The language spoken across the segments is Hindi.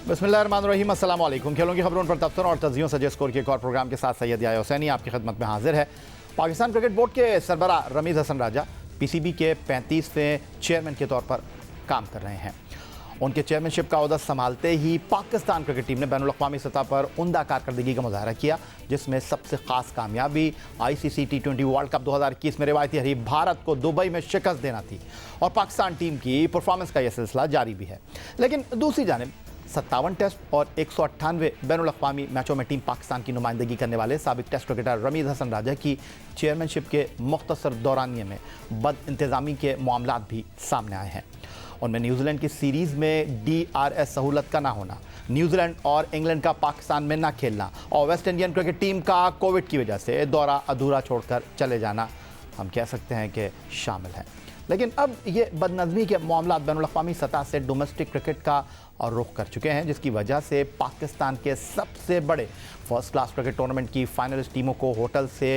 बिस्मिल्लाहिर्रहमानिर्रहीम, अस्सलाम वालेकुम। खेलों की खबरों पर तबसरा और तजियों सजे स्कोर के एक और प्रोग्राम के साथ सैयद याया हुसैनी आपकी खिदमत में हाजिर है। पाकिस्तान क्रिकेट बोर्ड के सरबरा रमीज़ हसन राजा पीसीबी के 35वें चेयरमैन के तौर पर काम कर रहे हैं। उनके चेयरमैनशिप का ओहदा संभालते ही पाकिस्तान क्रिकेट टीम ने बैनुल-अक़वामी सतह पर उम्दा कारकर्दगी का मुजाहरा किया, जिसमें सबसे खास कामयाबी ICC T20 वर्ल्ड कप 2021 में रिवायती हरीफ भारत को दुबई में शिकस्त देना थी और पाकिस्तान टीम की परफॉर्मेंस का यह सिलसिला जारी भी है। लेकिन दूसरी जानिब 57 टेस्ट और 198 बैनुल-अक़वामी मैचों में टीम पाकिस्तान की नुमाइंदगी करने वाले साबिक टेस्ट क्रिकेटर रमीज़ हसन राजा की चेयरमैनशिप के मुख्तसर दौरानिए में बदइंतज़ामी के मामलात भी सामने आए हैं। उनमें न्यूजीलैंड की सीरीज़ में DRS सहूलत का ना होना, न्यूजीलैंड और इंग्लैंड का पाकिस्तान में ना खेलना और वेस्ट इंडियन क्रिकेट टीम का कोविड की वजह से दौरा अधूरा छोड़कर चले जाना हम कह सकते हैं कि शामिल है। लेकिन अब ये बदनज़मी के मामलात बैनुल-अक़वामी सतह से डोमेस्टिक क्रिकेट का और रुख कर चुके हैं, जिसकी वजह से पाकिस्तान के सबसे बड़े फर्स्ट क्लास क्रिकेट टूर्नामेंट की फाइनलिस्ट टीमों को होटल से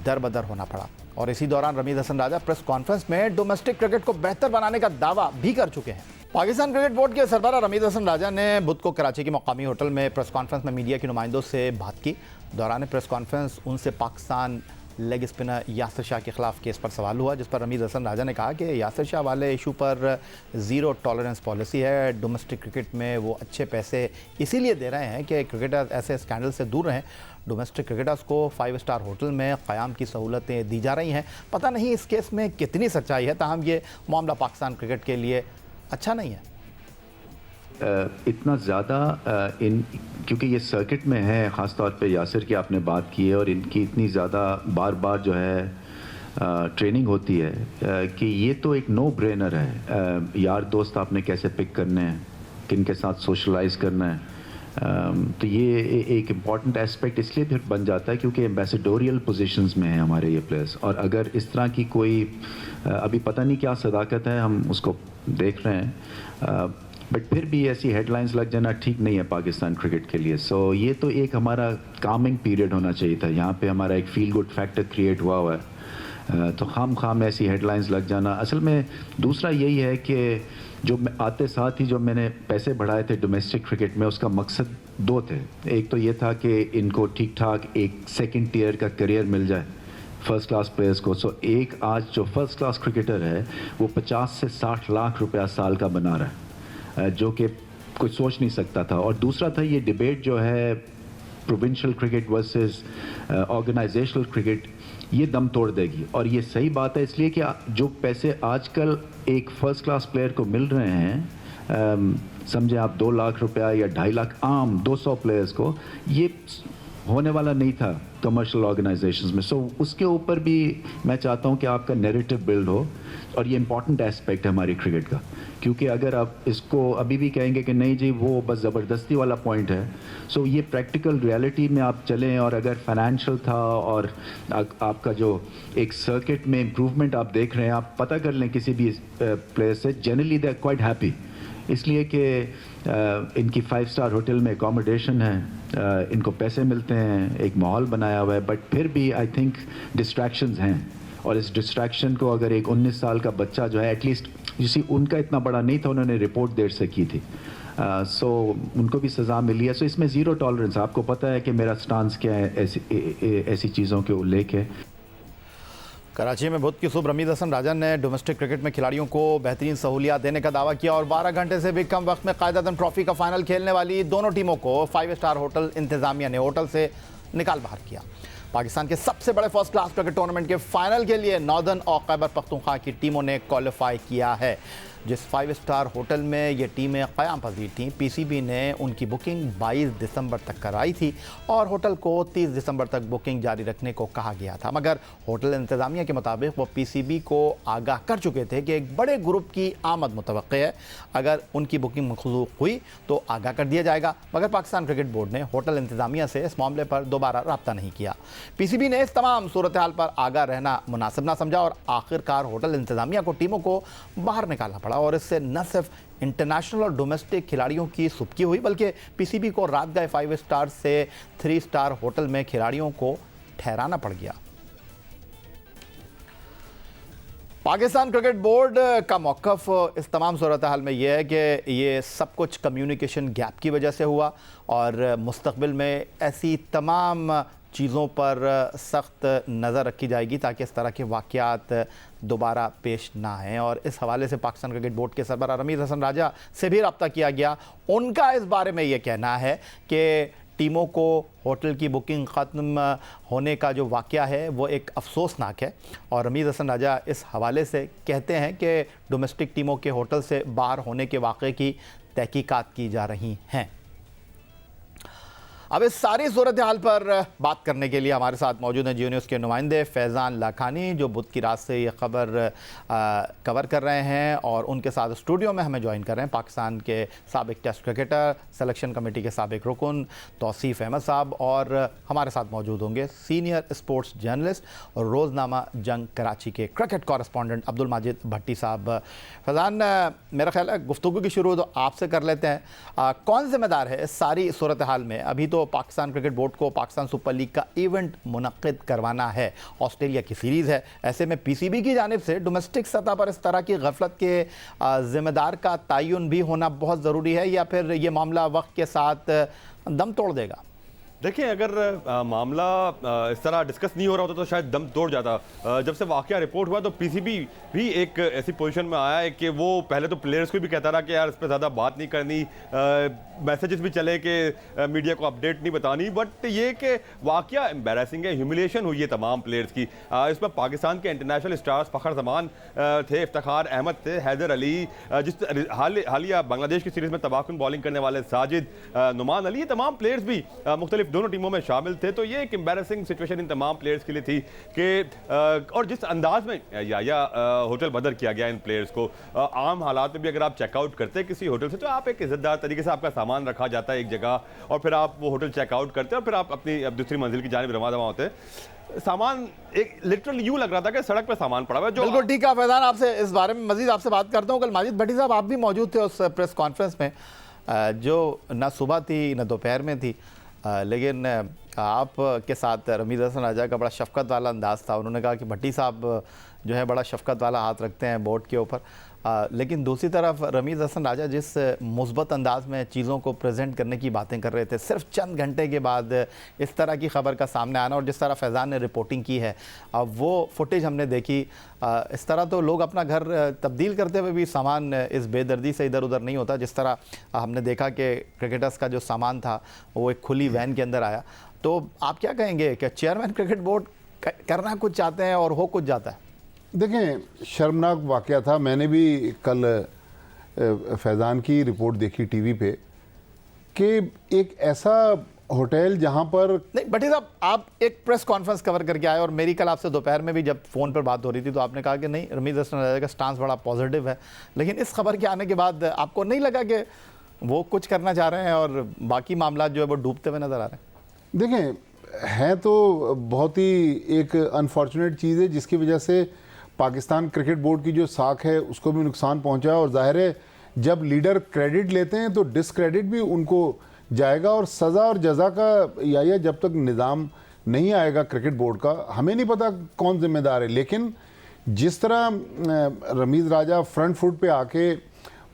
दरबदर होना पड़ा। और इसी दौरान रमीज़ हसन राजा प्रेस कॉन्फ्रेंस में डोमेस्टिक क्रिकेट को बेहतर बनाने का दावा भी कर चुके हैं। पाकिस्तान क्रिकेट बोर्ड के सरबराह रमीज़ हसन राजा ने बुध को कराची के मकामी होटल में प्रेस कॉन्फ्रेंस में मीडिया के नुमाइंदों से बात की। दौरान प्रेस कॉन्फ्रेंस उनसे पाकिस्तान लेग स्पिनर यासिर शाह के खिलाफ केस पर सवाल हुआ, जिस पर रमीज़ हसन राजा ने कहा कि यासिर शाह वाले इशू पर ज़ीरो टॉलरेंस पॉलिसी है। डोमेस्टिक क्रिकेट में वो अच्छे पैसे इसीलिए दे रहे हैं कि क्रिकेटर्स ऐसे स्कैंडल से दूर रहें। डोमेस्टिक क्रिकेटर्स को 5 स्टार होटल में क़याम की सहूलतें दी जा रही हैं। पता नहीं इस केस में कितनी सच्चाई है, ताहम ये मामला पाकिस्तान क्रिकेट के लिए अच्छा नहीं है। इतना ज़्यादा क्योंकि ये सर्किट में है, ख़ास तौर पे यासिर की आपने बात की है और इनकी इतनी ज़्यादा बार बार जो है ट्रेनिंग होती है कि ये तो एक नो ब्रेनर है। यार दोस्त आपने कैसे पिक करने हैं, किन के साथ सोशलाइज करना है, तो ये एक इम्पॉर्टेंट एस्पेक्ट इसलिए फिर बन जाता है क्योंकि एम्बेसडोरियल पोजीशंस में हैं हमारे ये प्लेयर्स। और अगर इस तरह की कोई अभी पता नहीं क्या सदाकत है, हम उसको देख रहे हैं, बट फिर भी ऐसी हेडलाइंस लग जाना ठीक नहीं है पाकिस्तान क्रिकेट के लिए। सो ये तो एक हमारा कामिंग पीरियड होना चाहिए था। यहाँ पे हमारा एक फील गुड फैक्टर क्रिएट हुआ है, तो खाम ऐसी हेडलाइंस लग जाना। असल में दूसरा यही है कि जो आते साथ ही जो मैंने पैसे बढ़ाए थे डोमेस्टिक क्रिकेट में, उसका मकसद 2 थे। एक तो ये था कि इनको ठीक ठाक एक सेकंड टियर का करियर मिल जाए फर्स्ट क्लास प्लेयर्स को। सो एक आज जो फर्स्ट क्लास क्रिकेटर है वो 50 से 60 लाख रुपया साल का बना रहा है, जो कि कुछ सोच नहीं सकता था। और दूसरा था ये डिबेट जो है provincial cricket versus organisational cricket, ये दम तोड़ देगी। और ये सही बात है इसलिए कि जो पैसे आजकल एक फर्स्ट क्लास प्लेयर को मिल रहे हैं, समझे आप 2 लाख रुपया या 2.5 लाख आम 200 प्लेयर्स को, ये होने वाला नहीं था कमर्शियल ऑर्गेनाइजेशंस में। सो उसके ऊपर भी मैं चाहता हूं कि आपका नैरेटिव बिल्ड हो, और ये इंपॉर्टेंट एस्पेक्ट है हमारी क्रिकेट का। क्योंकि अगर आप इसको अभी भी कहेंगे कि नहीं जी वो बस ज़बरदस्ती वाला पॉइंट है, सो ये प्रैक्टिकल रियलिटी में आप चलें। और अगर फाइनेंशियल था और आपका जो एक सर्किट में इम्प्रूवमेंट आप देख रहे हैं, आप पता कर लें किसी भी प्लेयर से, generally they are quite happy, इसलिए कि इनकी 5 स्टार होटल में अकोमोडेशन है, इनको पैसे मिलते हैं, एक माहौल बनाया हुआ है। बट फिर भी आई थिंक डिस्ट्रैक्शंस हैं, और इस डिस्ट्रैक्शन को अगर एक 19 साल का बच्चा जो है, एटलीस्ट जिसी उनका इतना बड़ा नहीं था, उन्होंने रिपोर्ट देर से की थी, सो उनको भी सज़ा मिली है। सो इसमें ज़ीरो टॉलरेंस, आपको पता है कि मेरा स्टांस क्या है ऐसी चीज़ों के उल्लेख है। कराची में बुध की सुबह रमीज़ हसन राजा ने डोमेस्टिक क्रिकेट में खिलाड़ियों को बेहतरीन सहूलियात देने का दावा किया और 12 घंटे से भी कम वक्त में कायदातन ट्रॉफी का फाइनल खेलने वाली दोनों टीमों को 5 स्टार होटल इंतजामिया ने होटल से निकाल बाहर किया। पाकिस्तान के सबसे बड़े फर्स्ट क्लास क्रिकेट टूर्नामेंट के फाइनल के लिए नॉर्दर्न और खैबर पख्तूनख्वा की टीमों ने क्वालिफाई किया है। जिस 5 स्टार होटल में ये टीमें क़याम पजीर थीं, पीसीबी ने उनकी बुकिंग 22 दिसंबर तक कराई थी और होटल को 30 दिसंबर तक बुकिंग जारी रखने को कहा गया था। मगर होटल इंतज़ामिया के मुताबिक वो पीसीबी को आगाह कर चुके थे कि एक बड़े ग्रुप की आमद मुतवक्के है, अगर उनकी बुकिंग मंसूख हुई तो आगाह कर दिया जाएगा। मगर पाकिस्तान क्रिकेट बोर्ड ने होटल इंतज़ामिया से इस मामले पर दोबारा रब्ता नहीं किया। पीसीबी ने इस तमाम सूरत हाल पर आगाह रहना मुनासिब ना समझा और आखिरकार होटल इंतज़ामिया को टीमों को बाहर निकालना पड़ा। और इससे न सिर्फ इंटरनेशनल और डोमेस्टिक खिलाड़ियों की सुबकी हुई, बल्कि पीसीबी को रात गए 5 स्टार से 3 स्टार होटल में खिलाड़ियों को ठहराना पड़ गया। पाकिस्तान क्रिकेट बोर्ड का मौक़िफ़ इस तमाम सूरत हाल में यह है कि ये सब कुछ कम्युनिकेशन गैप की वजह से हुआ और मुस्तक़बिल में ऐसी तमाम चीज़ों पर सख्त नज़र रखी जाएगी ताकि इस तरह के वाक़यात दोबारा पेश ना आएँ। और इस हवाले से पाकिस्तान क्रिकेट बोर्ड के सरबराह रमीज़ हसन राजा से भी रब्ता किया गया। उनका इस बारे में ये कहना है कि टीमों को होटल की बुकिंग ख़त्म होने का जो वाक़या है वो एक अफसोसनाक है। और रमीज़ हसन राजा इस हवाले से कहते हैं कि डोमेस्टिक टीमों के होटल से बाहर होने के वाक़े की तहकीकात की जा रही हैं। अब इस सारी सूरत हाल पर बात करने के लिए हमारे साथ मौजूद हैं जियो न्यूज़ के नुमाइंदे फैज़ान लाखानी, जो बुध की रात से ये खबर कवर कर रहे हैं और उनके साथ स्टूडियो में हमें ज्वाइन कर रहे हैं पाकिस्तान के साबिक टेस्ट क्रिकेटर, सिलेक्शन कमेटी के साबिक रुकन तौसीफ़ अहमद साहब, और हमारे साथ मौजूद होंगे सीनियर स्पोर्ट्स जर्नलिस्ट और रोज़नामा जंग कराची के क्रिकेट कॉरेस्पॉन्डेंट अब्दुल माजिद भट्टी साहब। फैज़ान, मेरा ख्याल है गुफ्तगू की शुरू तो आपसे कर लेते हैं। कौन ज़िम्मेदार है इस सारी सूरत हाल में? अभी तो पाकिस्तान क्रिकेट बोर्ड को पाकिस्तान सुपर लीग का इवेंट मुनक्किद करवाना है, ऑस्ट्रेलिया की सीरीज़ है, ऐसे में पीसीबी की जानिब से डोमेस्टिक सतह पर इस तरह की गफलत के ज़िम्मेदार का तयन भी होना बहुत ज़रूरी है, या फिर ये मामला वक्त के साथ दम तोड़ देगा? देखिए, अगर मामला इस तरह डिस्कस नहीं हो रहा होता तो शायद दम तोड़ जाता। जब से वाकया रिपोर्ट हुआ तो पीसीबी भी एक ऐसी पोजीशन में आया है कि वो पहले तो प्लेयर्स को भी कहता रहा कि यार इस पर ज़्यादा बात नहीं करनी, मैसेजेस भी चले कि मीडिया को अपडेट नहीं बतानी, बट ये कि वाकया एम्बैरेसिंग है, ह्यूमिलिएशन हुई है तमाम प्लेयर्स की। इसमें पाकिस्तान के इंटरनेशनल स्टार्स फ़खर जमान थे, इफ्तिखार अहमद थे, हैदर अली, जिस हालिया बांग्लादेश की सीरीज़ में तबाहकुन बॉलिंग करने वाले साजिद, नुमान अली, ये तमाम प्लेयर्स भी मुख्तलिफ दोनों टीमों में शामिल थे। तो ये एक एम्बैरेसिंग सिचुएशन इन तमाम प्लेयर्स के लिए थी कि और जिस अंदाज में या होटल बदर किया गया इन प्लेयर्स को, आम हालात में भी अगर आप चेकआउट करते हैं किसी होटल से तो आप एक इज्जतदार तरीके से आपका सामान रखा जाता है एक जगह, और फिर आप वो होटल चेकआउट करते हैं और फिर आप अपनी दूसरी मंजिल की जानिब रवाना होते हैं। सामान एक लिटरली यूं लग रहा था कि सड़क पे सामान पड़ा हुआ है। जो बिल्कुल ठीक है फैज़ान, आपसे इस बारे में मजीद आपसे बात करता हूँ। कल माजिद भट्टी साहब आप भी मौजूद थे उस प्रेस कॉन्फ्रेंस में, जो न सुबह थी न दोपहर में थी, लेकिन आप के साथ रमीज़ हसन राजा का बड़ा शफ़क़त वाला अंदाज़ था। उन्होंने कहा कि भट्टी साहब जो है बड़ा शफ़क़त वाला हाथ रखते हैं बोर्ड के ऊपर, लेकिन दूसरी तरफ रमीज़ हसन राजा जिस मुस्बत अंदाज़ में चीज़ों को प्रेजेंट करने की बातें कर रहे थे, सिर्फ चंद घंटे के बाद इस तरह की खबर का सामने आना और जिस तरह फैज़ान ने रिपोर्टिंग की है, वो फुटेज हमने देखी, इस तरह तो लोग अपना घर तब्दील करते हुए भी सामान इस बेदर्दी से इधर उधर नहीं होता। जिस तरह हमने देखा कि क्रिकेटर्स का जो सामान था वो एक खुली वैन के अंदर आया। तो आप क्या कहेंगे कि चेयरमैन क्रिकेट बोर्ड करना कुछ चाहते हैं और हो कुछ जाता है? देखें, शर्मनाक वाक़या था। मैंने भी कल फैज़ान की रिपोर्ट देखी टीवी पे कि एक ऐसा होटल जहां पर नहीं, भट्टी साहब आप एक प्रेस कॉन्फ्रेंस कवर करके आए और मेरी कल आपसे दोपहर में भी जब फ़ोन पर बात हो रही थी तो आपने कहा कि नहीं, रमीज़ हसन राजा का स्टांस बड़ा पॉजिटिव है, लेकिन इस खबर के आने के बाद आपको नहीं लगा कि वो कुछ करना चाह रहे हैं और बाकी मामला जो है वो डूबते हुए नज़र आ रहे हैं? देखें, है तो बहुत ही एक अनफॉर्चुनेट चीज़ है जिसकी वजह से पाकिस्तान क्रिकेट बोर्ड की जो साख है उसको भी नुकसान पहुंचा, और जाहिर है जब लीडर क्रेडिट लेते हैं तो डिसक्रेडिट भी उनको जाएगा, और सज़ा और जज़ा का या जब तक निज़ाम नहीं आएगा क्रिकेट बोर्ड का, हमें नहीं पता कौन जिम्मेदार है। लेकिन जिस तरह रमीज़ राजा फ्रंट फुट पे आके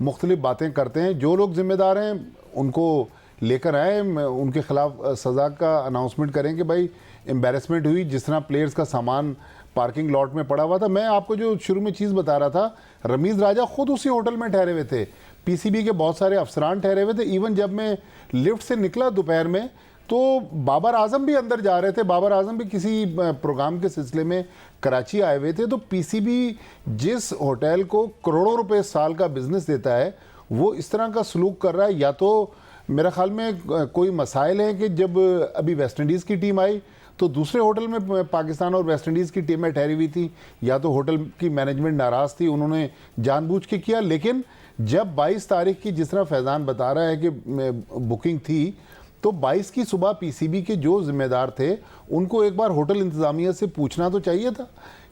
मुख्तलिफ बातें करते हैं, जो लोग जिम्मेदार हैं उनको लेकर आए, उनके ख़िलाफ़ सज़ा का अनाउंसमेंट करें कि भाई एम्बेरसमेंट हुई। जिस तरह प्लेयर्स का सामान पार्किंग लॉट में पड़ा हुआ था, मैं आपको जो शुरू में चीज़ बता रहा था, रमीज़ राजा खुद उसी होटल में ठहरे हुए थे, पीसीबी के बहुत सारे अफसरान ठहरे हुए थे। इवन जब मैं लिफ्ट से निकला दोपहर में तो बाबर आजम भी अंदर जा रहे थे, बाबर आजम भी किसी प्रोग्राम के सिलसिले में कराची आए हुए थे। तो पीसीबी जिस होटल को करोड़ों रुपए साल का बिजनेस देता है वो इस तरह का सलूक कर रहा है, या तो मेरा ख्याल में कोई मसाइल हैं कि जब अभी वेस्ट इंडीज़ की टीम आई तो दूसरे होटल में पाकिस्तान और वेस्ट इंडीज़ की टीमें ठहरी हुई थी, या तो होटल की मैनेजमेंट नाराज़ थी, उन्होंने जानबूझ के किया। लेकिन जब 22 तारीख की, जिस तरह फैज़ान बता रहा है कि बुकिंग थी, तो 22 की सुबह पीसीबी के जो जिम्मेदार थे उनको एक बार होटल इंतज़ामिया से पूछना तो चाहिए था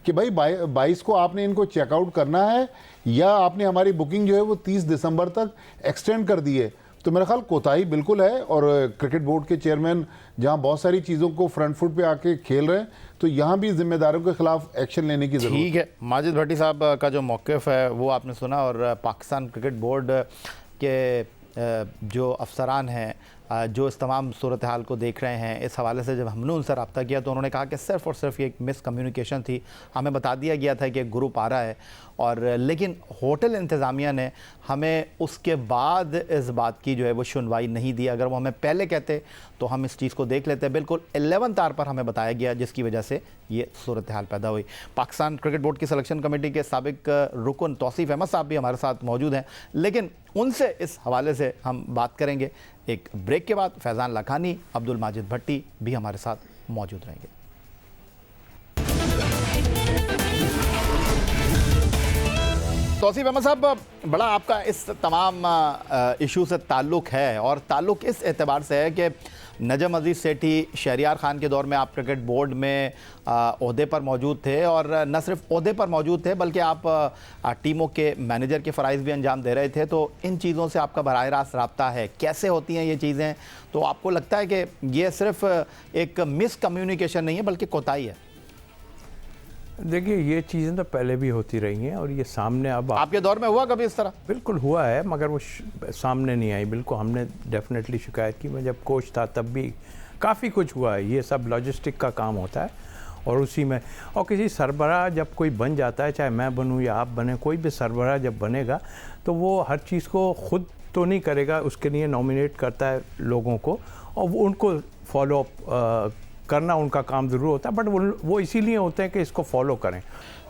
कि भाई 22 को आपने इनको चेकआउट करना है या आपने हमारी बुकिंग जो है वो 30 दिसंबर तक एक्सटेंड कर दी है। तो मेरा ख्याल कोताही बिल्कुल है, और क्रिकेट बोर्ड के चेयरमैन जहां बहुत सारी चीज़ों को फ्रंट फुट पे आके खेल रहे हैं, तो यहाँ भी जिम्मेदारों के खिलाफ एक्शन लेने की जरूरत है। ठीक है, माजिद भट्टी साहब का जो मौक़िफ़ है वो आपने सुना, और पाकिस्तान क्रिकेट बोर्ड के जो अफसरान हैं जो इस तमाम सूरत हाल को देख रहे हैं, इस हवाले से जब हमने उनसे रब्ता किया तो उन्होंने कहा कि सिर्फ़ और सिर्फ ये एक मिसकम्युनिकेशन थी। हमें बता दिया गया था कि एक ग्रुप आ रहा है, और लेकिन होटल इंतज़ामिया ने हमें उसके बाद इस बात की जो है वो सुनवाई नहीं दी। अगर वो हमें पहले कहते तो हम इस चीज़ को देख लेते। बिल्कुल 11th आवर पर हमें बताया गया, जिसकी वजह से ये सूरत हाल पैदा हुई। पाकिस्तान क्रिकेट बोर्ड की सिलेक्शन कमेटी के साबिक रुकन तौसीफ़ अहमद साहब भी हमारे साथ मौजूद हैं, लेकिन उनसे इस हवाले से हम बात करेंगे एक ब्रेक के बाद। फैज़ान लाखानी, अब्दुल माजिद भट्टी भी हमारे साथ मौजूद रहेंगे। तौसीफ़ अहमद साहब, बड़ा आपका इस तमाम इशू से ताल्लुक़ है, और ताल्लुक़ इस एतबार से है कि नजम अजीज़ सेठी शहरियार ख़ान के दौर में आप क्रिकेट बोर्ड में ओहदे पर मौजूद थे, और न सिर्फ ओहदे पर मौजूद थे बल्कि आप टीमों के मैनेजर के फ़राइज़ भी अंजाम दे रहे थे। तो इन चीज़ों से आपका बराह रास्त रब्ता है, कैसे होती हैं ये चीज़ें? तो आपको लगता है कि ये सिर्फ एक मिसकम्युनिकेशन नहीं है बल्कि कोताही है? देखिए, ये चीज़ें तो पहले भी होती रही हैं, और ये सामने अब आपके दौर में हुआ कभी इस तरह? बिल्कुल हुआ है, मगर वो सामने नहीं आई। बिल्कुल हमने डेफिनेटली शिकायत की। मैं जब कोच था तब भी काफ़ी कुछ हुआ है। ये सब लॉजिस्टिक का काम होता है, और उसी में, और किसी सरबराह जब कोई बन जाता है, चाहे मैं बनूं या आप बने, कोई भी सरबराह जब बनेगा तो वो हर चीज़ को खुद तो नहीं करेगा, उसके लिए नॉमिनेट करता है लोगों को, और वो उनको फॉलो अप करना उनका काम ज़रूर होता है, बट वो इसीलिए होते हैं कि इसको फॉलो करें।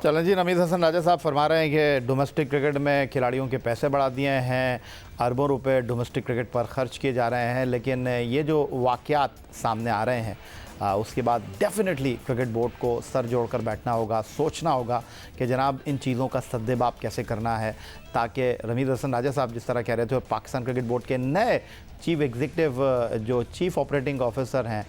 चलें जी, रमीज़ हसन राजा साहब फरमा रहे हैं कि डोमेस्टिक क्रिकेट में खिलाड़ियों के पैसे बढ़ा दिए हैं, अरबों रुपए डोमेस्टिक क्रिकेट पर ख़र्च किए जा रहे हैं, लेकिन ये जो वाक़यात सामने आ रहे हैं उसके बाद डेफिनेटली क्रिकेट बोर्ड को सर जोड़कर बैठना होगा, सोचना होगा कि जनाब इन चीज़ों का सद्देबाब कैसे करना है, ताकि रमीज़ हसन राजा साहब जिस तरह कह रहे थे, पाकिस्तान क्रिकेट बोर्ड के नए चीफ़ एग्जीक्यूटिव जो चीफ़ ऑपरेटिंग ऑफिसर हैं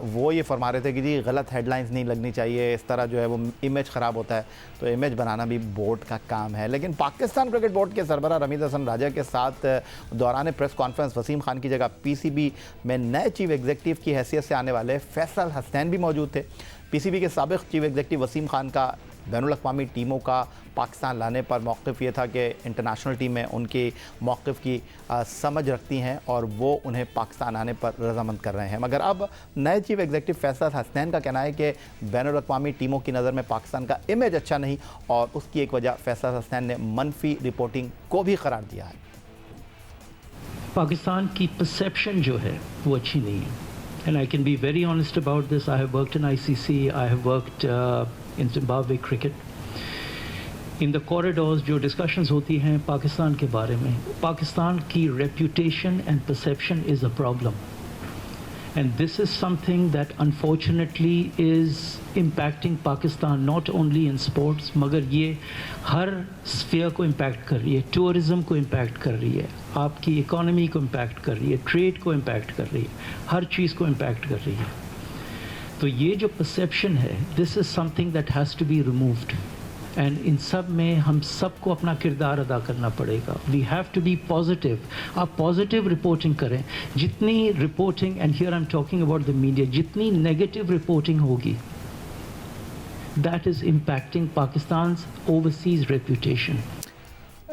वो ये फरमा रहे थे कि जी गलत हेडलाइंस नहीं लगनी चाहिए, इस तरह जो है वो इमेज ख़राब होता है। तो इमेज बनाना भी बोर्ड का काम है। लेकिन पाकिस्तान क्रिकेट बोर्ड के सरबराह रमीज़ हसन राजा के साथ दौरान प्रेस कॉन्फ्रेंस वसीम खान की जगह पीसीबी में नए चीफ़ एग्जीक्यूटिव की हैसियत से आने वाले फैसल हसनैन भी मौजूद थे। पीसीबी के साबिक़ चीफ़ एग्जीक्यूटिव वसीम खान का बैनुल-अक़वामी टीमों का पाकिस्तान लाने पर मौक़िफ़ ये था कि इंटरनेशनल टीमें उनकी मौक़िफ़ की समझ रखती हैं और वो उन्हें पाकिस्तान आने पर रज़ामंद कर रहे हैं। मगर अब नए चीफ़ एग्जीक्यूटिव फैसल हसनैन का कहना है कि बैनुल-अक़वामी टीमों की नज़र में पाकिस्तान का इमेज अच्छा नहीं, और उसकी एक वजह फैसल हसनैन ने मनफी रिपोर्टिंग को भी करार दिया है। पाकिस्तान की परसेप्शन जो है वो अच्छी नहीं है, and I can be very honest about this. I have worked in ICC, I have worked in Zimbabwe cricket. In the corridors जो discussions होती हैं पाकिस्तान के बारे में, पाकिस्तान की reputation and perception is a problem. And this is something that unfortunately is impacting Pakistan not only in sports, मगर ये हर sphere को impact कर रही है, tourism को impact कर रही है, आपकी economy को impact कर रही है, trade को impact कर रही है, हर चीज़ को impact कर रही है। तो ये जो perception है, this is something that has to be removed. And इन सब में हम सबको अपना किरदार अदा करना पड़ेगा। We have to be positive. आप पॉजिटिव रिपोर्टिंग करें। जितनी reporting, and here I am talking about the media, जितनी नेगेटिव रिपोर्टिंग होगी, that is impacting Pakistan overseas reputation.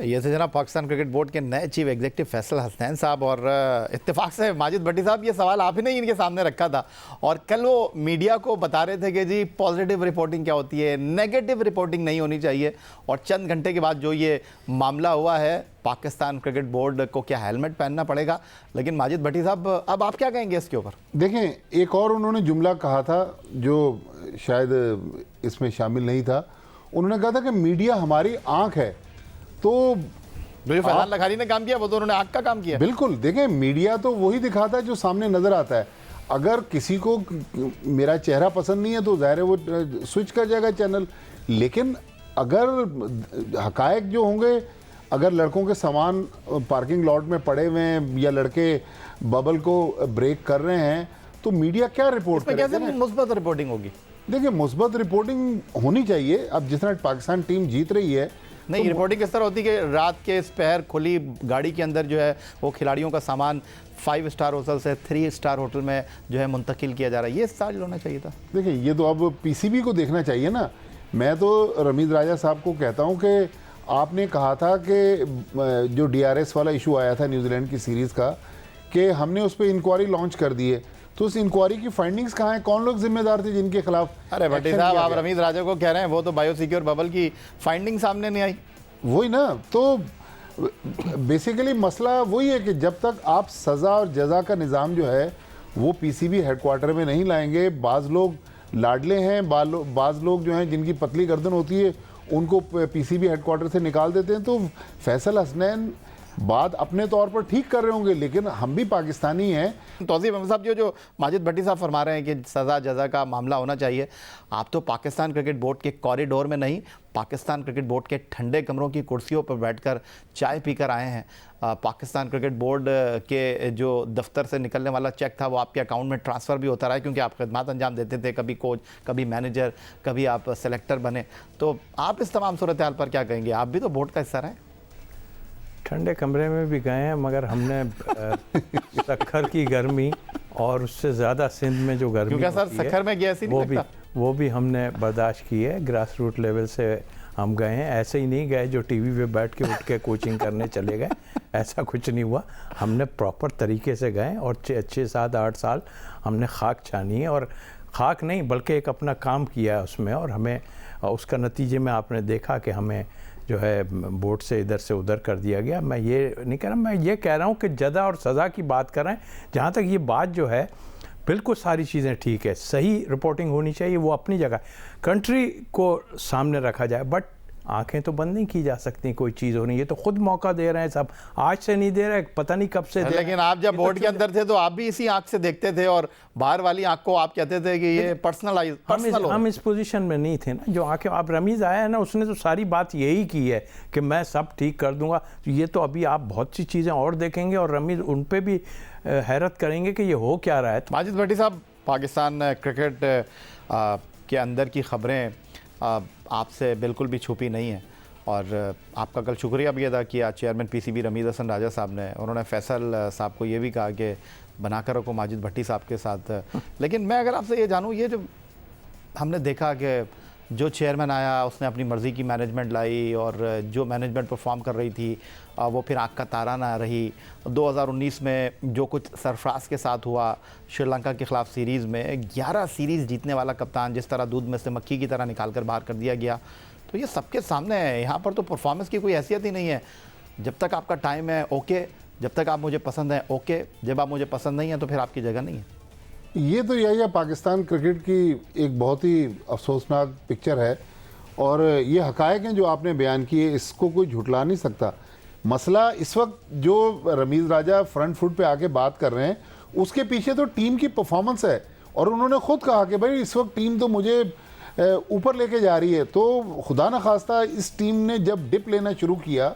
ये थे जनाब पाकिस्तान क्रिकेट बोर्ड के नए चीफ एग्जीक्यूटिव फैसल हसनैन साहब, और इत्तेफाक से माजिद भट्टी साहब ये सवाल आप ही ने इनके सामने रखा था, और कल वो मीडिया को बता रहे थे कि जी पॉजिटिव रिपोर्टिंग क्या होती है, नेगेटिव रिपोर्टिंग नहीं होनी चाहिए। और चंद घंटे के बाद जो ये मामला हुआ है, पाकिस्तान क्रिकेट बोर्ड को क्या हेलमेट पहनना पड़ेगा? लेकिन माजिद भट्टी साहब अब आप क्या कहेंगे इसके ऊपर? देखें, एक और उन्होंने जुमला कहा था जो शायद इसमें शामिल नहीं था। उन्होंने कहा था कि मीडिया हमारी आँख है। तो जो फैज़ान लखानी ने काम किया वो तो उन्होंने आग का काम किया। बिल्कुल, देखें, मीडिया तो वही दिखाता है जो सामने नजर आता है। अगर किसी को मेरा चेहरा पसंद नहीं है तो जाहिर है वो स्विच कर जाएगा चैनल। लेकिन अगर हकायक जो होंगे, अगर लड़कों के सामान पार्किंग लॉट में पड़े हुए हैं या लड़के बबल को ब्रेक कर रहे हैं, तो मीडिया क्या रिपोर्ट करेगा? कैसे मुस्बत रिपोर्टिंग होगी? देखिए, मुस्बत रिपोर्टिंग होनी चाहिए। अब जिस तरह पाकिस्तान टीम जीत रही है, नहीं, रिपोर्टिंग किस तरह होती है कि रात के इस पहर खुली गाड़ी के अंदर जो है वो खिलाड़ियों का सामान 5 स्टार होटल से 3 स्टार होटल में जो है मुंतकिल किया जा रहा है, ये साल होना चाहिए था। देखिए, ये तो अब पीसीबी को देखना चाहिए ना। मैं तो रमीज राजा साहब को कहता हूं कि आपने कहा था कि जो डीआरएस वाला इशू आया था न्यूजीलैंड की सीरीज़ का, कि हमने उस पर इंक्वायरी लॉन्च कर दी है, तो उस इंक्वायरी की फाइंडिंग्स कहाँ हैं? कौन लोग जिम्मेदार थे जिनके खिलाफ? अरे भट्टी साहब, आप रमीज राजा को कह रहे हैं, वो तो बायोसिक्योर बबल की फाइंडिंग सामने नहीं आई। वही ना, तो बेसिकली मसला वही है कि जब तक आप सज़ा और जज़ा का निज़ाम जो है वो पीसीबी हेडक्वार्टर में नहीं लाएंगे, बाज़ लोग लाडले हैं, बाज़ लोग जो हैं जिनकी पतली गर्दन होती है उनको पीसीबी हेडक्वार्टर से निकाल देते हैं। तो फैसल हसनैन बात अपने तौर पर ठीक कर रहे होंगे, लेकिन हम भी पाकिस्तानी हैं। तौसीफ अहमद साहब, जो माजिद भट्टी साहब फरमा रहे हैं कि सज़ा जज़ा का मामला होना चाहिए, आप तो पाकिस्तान क्रिकेट बोर्ड के कॉरिडोर में नहीं, पाकिस्तान क्रिकेट बोर्ड के ठंडे कमरों की कुर्सियों पर बैठकर चाय पीकर आए हैं। पाकिस्तान क्रिकेट बोर्ड के जो दफ्तर से निकलने वाला चेक था वो आपके अकाउंट में ट्रांसफ़र भी होता रहा है, क्योंकि आप खिदमत अंजाम देते थे, कभी कोच, कभी मैनेजर, कभी आप सेलेक्टर बने। तो आप इस तमाम सूरत हाल पर क्या कहेंगे? आप भी तो बोर्ड का हिस्सा रहे। ठंडे कमरे में भी गए हैं, मगर हमने सखर की गर्मी और उससे ज़्यादा सिंध में जो गर्मी क्योंकि सर सखर में गया ऐसी नहीं लगता, वो भी हमने बर्दाश्त की है। ग्रास रूट लेवल से हम गए हैं, ऐसे ही नहीं गए जो टीवी पे बैठ के उठ के कोचिंग करने चले गए, ऐसा कुछ नहीं हुआ। हमने प्रॉपर तरीके से गए और 6, 7, 8 साल हमने खाक छानी है, और खाक नहीं बल्कि एक अपना काम किया है उसमें, और हमें उसका नतीजे में आपने देखा कि हमें जो है बोर्ड से इधर से उधर कर दिया गया। मैं ये नहीं कह रहा, मैं ये कह रहा हूँ कि जज़ा और सज़ा की बात कर रहे हैं। जहाँ तक ये बात जो है, बिल्कुल सारी चीज़ें ठीक है, सही रिपोर्टिंग होनी चाहिए, वो अपनी जगह कंट्री को सामने रखा जाए, बट आंखें तो बंद नहीं की जा सकती कोई चीज़ हो रही है। तो खुद मौका दे रहे हैं सब, आज से नहीं दे रहे, पता नहीं कब से दे। लेकिन आप जब बोर्ड के अंदर थे तो आप भी इसी आंख से देखते थे, और बाहर वाली आंख को आप कहते थे कि ये पर्सनल। हम इस पोजीशन में नहीं थे ना, जो आंखें आप रमीज़ आया है ना, उसने तो सारी बात यही की है कि मैं सब ठीक कर दूंगा। तो ये तो अभी आप बहुत सी चीज़ें और देखेंगे, और रमीज़ उन पर भी हैरत करेंगे कि ये हो क्या रहा है। माजिद भट्टी साहब, पाकिस्तान क्रिकेट के अंदर की खबरें आपसे बिल्कुल भी छुपी नहीं है, और आपका कल शुक्रिया भी अदा किया चेयरमैन पीसीबी रमीज़ हसन राजा साहब ने। उन्होंने फैसल साहब को ये भी कहा कि बनाकर रखो माजिद भट्टी साहब के साथ। लेकिन मैं अगर आपसे ये जानूँ, ये जो हमने देखा कि जो चेयरमैन आया उसने अपनी मर्ज़ी की मैनेजमेंट लाई, और जो मैनेजमेंट परफॉर्म कर रही थी वो फिर आँख का तारा ना रही। 2019 में जो कुछ सरफराज के साथ हुआ श्रीलंका के ख़िलाफ़ सीरीज़ में, 11 सीरीज़ जीतने वाला कप्तान जिस तरह दूध में से मक्खी की तरह निकाल कर बाहर कर दिया गया, तो ये सबके सामने है। यहाँ पर तो परफॉर्मेंस की कोई हैसियत ही नहीं है। जब तक आपका टाइम है ओके, जब तक आप मुझे पसंद है ओके, जब आप मुझे पसंद नहीं है तो फिर आपकी जगह नहीं है। ये तो यही है, पाकिस्तान क्रिकेट की एक बहुत ही अफसोसनाक पिक्चर है, और ये हकायक हैं जो आपने बयान किए, इसको कोई झुटला नहीं सकता। मसला इस वक्त जो रमीज़ राजा फ्रंट फुट पे आके बात कर रहे हैं, उसके पीछे तो टीम की परफॉर्मेंस है, और उन्होंने खुद कहा कि भाई इस वक्त टीम तो मुझे ऊपर लेके जा रही है। तो खुदा न खास्ता इस टीम ने जब डिप लेना शुरू किया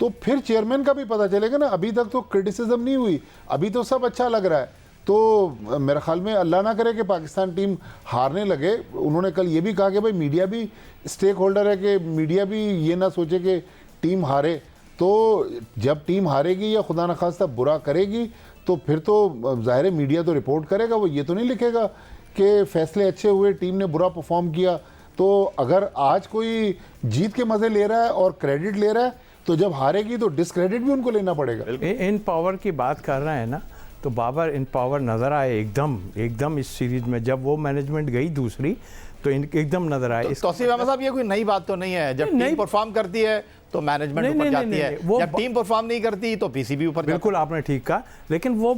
तो फिर चेयरमैन का भी पता चलेगा ना। अभी तक तो क्रिटिसिज्म नहीं हुई, अभी तो सब अच्छा लग रहा है। तो मेरे ख्याल में अल्लाह ना करे कि पाकिस्तान टीम हारने लगे। उन्होंने कल ये भी कहा कि भाई मीडिया भी स्टेक होल्डर है, कि मीडिया भी ये ना सोचे कि टीम हारे। तो जब टीम हारेगी या खुदा न खास्ता बुरा करेगी तो फिर तो ज़ाहिर है मीडिया तो रिपोर्ट करेगा, वो ये तो नहीं लिखेगा कि फैसले अच्छे हुए, टीम ने बुरा परफॉर्म किया। तो अगर आज कोई जीत के मज़े ले रहा है और क्रेडिट ले रहा है, तो जब हारेगी तो डिसक्रेडिट भी उनको लेना पड़ेगा। इन पावर की बात कर रहे हैं ना, तो बाबर इन पावर नज़र आए एकदम इस सीरीज में। जब वो मैनेजमेंट गई दूसरी तो एकदम नज़र आए। तौसीफ अहमद साहब, ये कोई नई बात तो नहीं है। जब टीम परफॉर्म करती है तो मैनेजमेंट ऊपर जाती है, जब टीम परफॉर्म नहीं करती तो पीसीबी ऊपर। बिल्कुल आपने ठीक कहा, लेकिन वो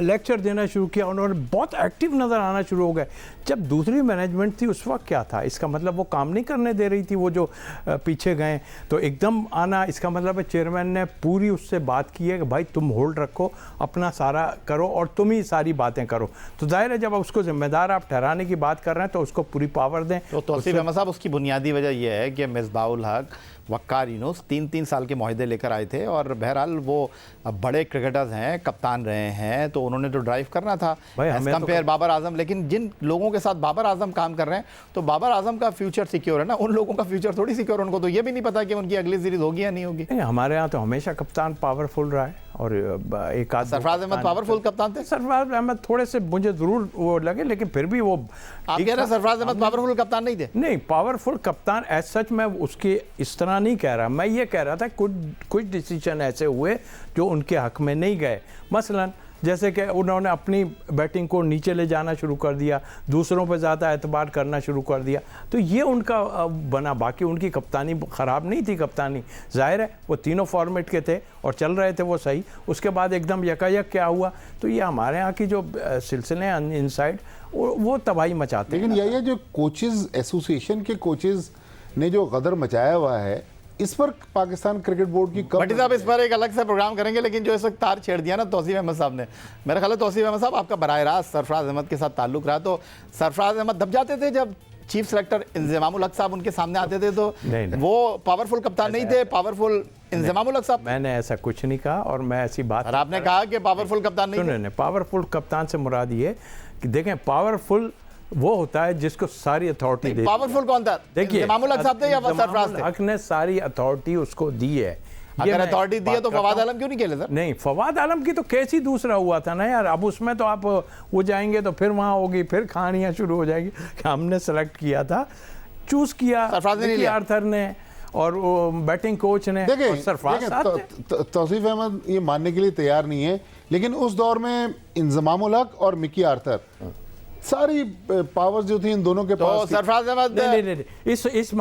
लेक्चर देना शुरू किया, उन्होंने बहुत एक्टिव नज़र आना शुरू हो गए। जब दूसरी मैनेजमेंट थी उस वक्त क्या था? इसका मतलब वो काम नहीं करने दे रही थी, वो जो पीछे गए तो एकदम आना, इसका मतलब है चेयरमैन ने पूरी उससे बात की है कि भाई तुम होल्ड रखो, अपना सारा करो और तुम ही सारी बातें करो। तो जाहिर है जब उसको जिम्मेदार आप ठहराने की बात कर रहे हैं तो उसको पूरी पावर दें। तो तौसीफ अहमद साहब, उसकी बुनियादी वजह यह है कि मिसबाह-उल हक वक्कार यूनुस 3-3 साल के मुआहदे लेकर आए थे और बहरहाल वो बड़े क्रिकेटर्स हैं, कप्तान रहे हैं, तो उन्होंने तो ड्राइव करना था एज कंपेयर बाबर आजम। लेकिन जिन लोगों के साथ बाबर आजम काम कर रहे हैं तो बाबर आजम का फ्यूचर सिक्योर है ना, उन लोगों का फ्यूचर थोड़ी सिक्योर। उनको तो ये भी नहीं पता कि उनकी अगली सीरीज होगी या नहीं होगी। हमारे यहाँ तो हमेशा कप्तान पावरफुल रहा है और एक आध सरफराज अहमद पावरफुल कप्तान थे। सरफराज अहमद थोड़े से मुझे जरूर वो लगे, लेकिन फिर भी वो आप कह रहे हैं सरफराज अहमद पावरफुल कप्तान नहीं थे? नहीं, पावरफुल कप्तान एज सच मैं उसके इस तरह नहीं कह रहा। मैं ये कह रहा था कुछ डिसीजन ऐसे हुए जो उनके हक में नहीं गए। मसलन जैसे कि उन्होंने अपनी बैटिंग को नीचे ले जाना शुरू कर दिया, दूसरों पर ज़्यादा एतबार करना शुरू कर दिया, तो ये उनका बना। बाकी उनकी कप्तानी ख़राब नहीं थी। कप्तानी जाहिर है वो तीनों फॉर्मेट के थे और चल रहे थे वो सही। उसके बाद एकदम यकायक क्या हुआ, तो ये हमारे यहाँ की जो सिलसिले हैं इनसाइड वो तबाही मचाते हैं। लेकिन ये जो कोचेज़ एसोसिएशन के कोचेज़ ने जो गदर मचाया हुआ है, इस पर पाकिस्तान क्रिकेट बोर्ड की कब भट्टी साहब इस पर एक अलग से प्रोग्राम करेंगे। लेकिन जो इस वक्त तार छेड़ दिया ना तौसीफ अहमद साहब ने, मेरा ख्याल है तौसीफ अहमद साहब आपका बराह रास्त सरफराज अहमद के साथ ताल्लुक रहा, तो सरफराज अहमद दब जाते थे जब चीफ सेलेक्टर इंजमामुल हक साहब उनके सामने आते थे, तो नहीं। वो पावरफुल कप्तान नहीं थे, पावरफुल इंजमामुल हक साहब। मैंने ऐसा कुछ नहीं कहा और मैं ऐसी बात और आपने कहा कि पावरफुल कप्तान नहीं थे। पावरफुल कप्तान से मुराद ये कि देखें, पावरफुल वो होता है जिसको सारी अथॉरिटी दे। पावरफुल कौन था? देखिए, इंजमामुल हक साहब थे या सरफराज थे? हक ने सारी अथॉरिटी उसको दी है। अगर अथॉरिटी दी है तो फवाद आलम क्यों नहीं खेले सर? नहीं, फवाद आलम की तो केस ही दूसरा हुआ था ना यार। अब उसमें तो आप वो जाएंगे तो फिर वहां होगी, फिर कहानियां शुरू हो जाएगी कि हमने सेलेक्ट किया था, चूज किया मिकी आर्थर ने और वो बैटिंग कोच ने। तौसीफ अहमद ये मानने के लिए तैयार नहीं है, लेकिन उस दौर में इंजमामुल हक और मिकी आर्थर सारी पावर्स जो थी इन दोनों के पास। सरफराज अहमद नहीं, इस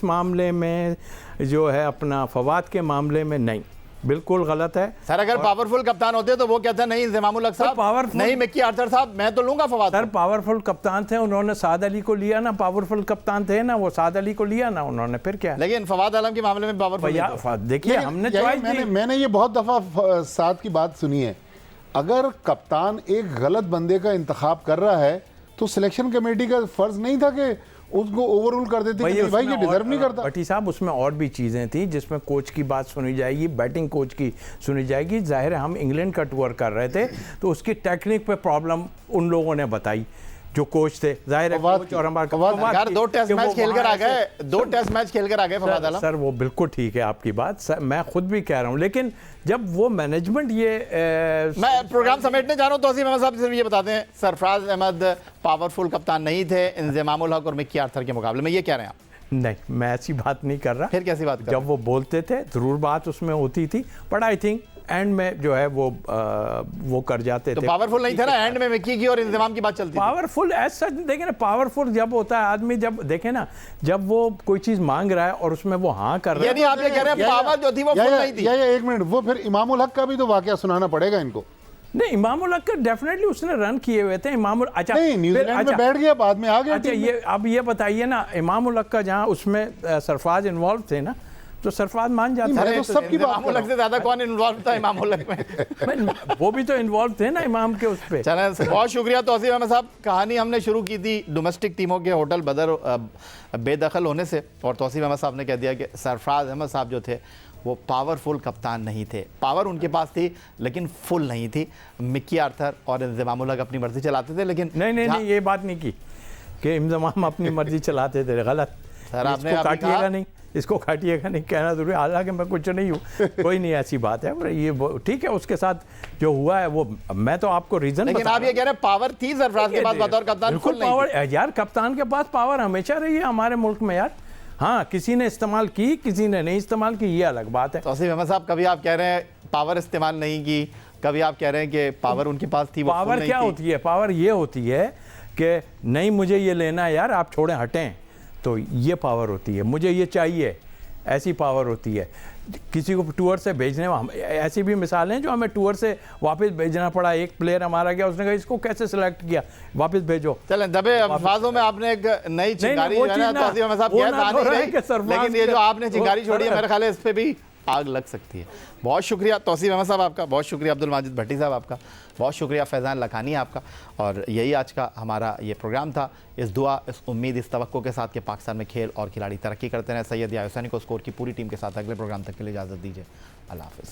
मामले में जो है अपना फवाद के मामले में नहीं, बिल्कुल गलत है सर। अगर पावरफुल कप्तान होते तो वो कहते हैं नहीं इंजमामुल हक साहब, नहीं मिकी आर्थर साहब, मैं तो लूंगा फवाद। सर पावरफुल कप्तान थे, उन्होंने साद अली को लिया ना, पावरफुल कप्तान थे ना, वो साद अली को लिया ना उन्होंने, फिर क्या। लेकिन फवाद आलम के मामले में पावरफुल देखिए हमने मैंने ये बहुत दफा साद की बात सुनी है, अगर कप्तान एक गलत बंदे का इंतखाब कर रहा है तो सिलेक्शन कमेटी का फर्ज नहीं था कि उसको ओवररूल कर देते कि भाई ये डिजर्व नहीं करता। भट्टी साहब उसमें और भी चीज़ें थी जिसमें कोच की बात सुनी जाएगी, बैटिंग कोच की सुनी जाएगी। जाहिर है हम इंग्लैंड का टूर कर रहे थे तो उसकी टेक्निक पे प्रॉब्लम उन लोगों ने बताई जो कोच थे। जाहिर है कोच और हमारा 2 टेस्ट मैच खेलकर आ गए, 2 टेस्ट मैच खेलकर आ गए फवाद आलम। सर वो बिल्कुल ठीक है आपकी बात, सर मैं खुद भी कह रहा हूँ, लेकिन जब वो मैनेजमेंट मैं प्रोग्राम समेटने जा रहा हूँ। तौसीफ अहमद साहब सिर्फ ये बताते हैं, सरफराज अहमद पावरफुल कप्तान नहीं थे इंजमामुल हक और मिकी आर्थर के मुकाबले में, ये कह रहे हैं आप? नहीं, मैं ऐसी बात नहीं कर रहा। फिर कैसी बात कर? जब वो बोलते थे जरूर बात उसमें होती थी, बट आई थिंक एंड में जो है वो कर जाते तो थे। पावरफुल नहीं था ना, एंड में मिकी की और इंतजाम की बात चलती थी। पावरफुल एज सच देखें ना, पावरफुल जब होता है आदमी, जब देखें ना, जब वो कोई चीज मांग रहा है और उसमें वो हाँ कर रहा है। यानी आप ये कह रहे हैं पावर जो थी वो फुल नहीं थी। एक मिनट, वो फिर इमामुल हक का भी तो वाकया सुनाना पड़ेगा इनको। नहीं, इमामुल हक डेफिनेटली उसने रन किए हुए थे। इमामुल अच्छा नहीं, न्यूजीलैंड में बैठ गया, बाद में आ गया। अच्छा ये अब ये बताइए ना, इमामुल हक का जहाँ उसमें सरफराज इन्वॉल्व थे ना, तो सरफराज मान जाता है। तो सबकी बात से ज्यादा कौन इन्वॉल्व था इमामुल हक में? वो भी तो इन्वॉल्व थे ना इमाम के उस पे। चलें, बहुत शुक्रिया तौसीफ अहमद साहब। कहानी हमने शुरू की थी डोमेस्टिक टीमों के होटल बदर बेदखल होने से, और तौसीफ अहमद साहब ने कह दिया कि सरफराज अहमद साहब जो थे वो पावरफुल कप्तान नहीं थे। पावर उनके पास थी लेकिन फुल नहीं थी। मिकी आर्थर और इंजमामुल हक अपनी मर्जी चलाते थे, लेकिन नहीं ये बात नहीं की कि इंजमाम अपनी मर्जी चलाते थे, गलत। सर आपने काटिएगा नहीं, इसको काटिएगा नहीं, कहना जरूरी, हालांकि मैं कुछ नहीं हूँ, कोई नहीं ऐसी बात है। ये ठीक है, उसके साथ जो हुआ है वो मैं तो आपको रीजन, लेकिन आप ये कह रहे हैं पावर थी सरफराज के पास बतौर कप्तान, फुल नहीं पावर यार। कप्तान के पास पावर हमेशा रही है हमारे मुल्क में यार। हाँ, किसी ने इस्तेमाल की, किसी ने नहीं इस्तेमाल की, ये अलग बात है। तौसीफ अहमद साहब, कभी आप कह रहे हैं पावर इस्तेमाल नहीं की, कभी आप कह रहे हैं कि पावर उनके पास थी। वो पावर क्या होती है? पावर ये होती है कि नहीं मुझे ये लेना है यार, आप छोड़ें हटें, तो ये पावर होती है। मुझे ये चाहिए, ऐसी पावर होती है। किसी को टूर से भेजने, ऐसी भी मिसालें हैं जो हमें टूर से वापस भेजना पड़ा। एक प्लेयर हमारा गया, उसने कहा इसको कैसे सिलेक्ट किया, वापस भेजो। चलें, दबे अल्फाजों में आपने एक नई चिंगारी जो है ना तौसीफ अहमद साहब, लेकिन ये जो आपने चिंगारी छोड़ी है मेरे ख्याल है इस पे भी आग लग सकती है। बहुत शुक्रिया तौसीफ अहमद साहब आपका, बहुत शुक्रिया अब्दुल माजिद भट्टी साहब आपका, बहुत शुक्रिया फैज़ान लखानी आपका। और यही आज का हमारा ये प्रोग्राम था। इस दुआ, इस उम्मीद, इस तवक्को के साथ कि पाकिस्तान में खेल और खिलाड़ी तरक्की करते रहें। सैयद याह्या हुसैनी को स्कोर की पूरी टीम के साथ अगले प्रोग्राम तक के लिए इजाज़त दीजिए। अल्लाह हाफ़िज़।